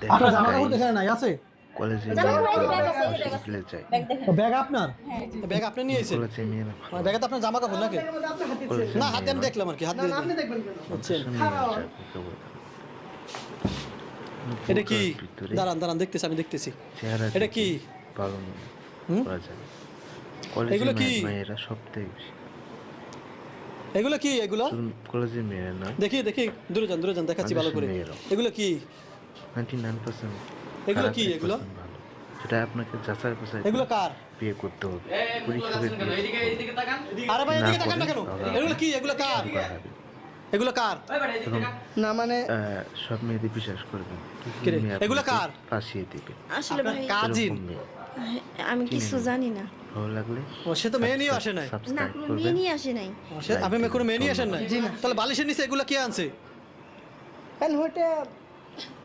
আপনার জামা কাপড় দেখেন নাই আছে কলেজে জামা কাপড় এই ব্যাগ আছে, এই মেয়েরা ব্যাগ আছে। স্কুলে যায় ব্যাগ দেখেন। তো ব্যাগ আপনার ব্যাগ আপনি নিয়েছেন কলেজে মেয়েরা ভালো ব্যাগে তো আপনার জামা কাপড় নাকি কলেজে না হাতে আমি দেখলাম আর কি হাত দিয়ে আপনি দেখবেন কেন বুঝছেন মেয়েরা যায় বুকে বলে। এটা কি বোরকার ভিতরে দাঁড়ান দাঁড়ান দেখতেছি আমি দেখতেছি চেহারা এটা কি? দেখে ভালো মনে হুম? করা যাবে কলেজে এগুলো কি? মেয়েরা সবথেকে বেশি এগুলো কি এগুলো শুধু কলেজে মেয়েরা নয় দেখি দেখি দূরে যান দেখাচ্ছি ভালো করে মেয়েরাও। এগুলো কি 99% এগুলো কি এগুলো? ভালো সেটা আপনাকে যাচাই বাছাই এগুলো কার বিয়ে করতে হবে পরীক্ষা দিয়ে বিয়ে আরে ভাই না এদিকে তাকান না কেন করে তাহলে এগুলো কি এগুলো কার দোকান হবে। এগুলো কার এবং না মানে সব মেয়েদের বিশ্বাস করবেন কি রে? মেয়ে এগুলো আপনাকে কার? ফাঁসিয়ে দিবে আসলে ভাই কাজিন এরকম মেয়ে আমি কিছু জানি না। ভালো লাগলে ও সে তো মেয়ে নিয়ে আসে নাই না সাবস্ক্রাইব কোনো করবেন মেয়ে নিয়ে আসে নাই। আপনি মেয়ে কোনো মেয়ে নিয়ে আসেন নাই তাহলে বালিশের নিচে এগুলো কে আনছে কেন হইতে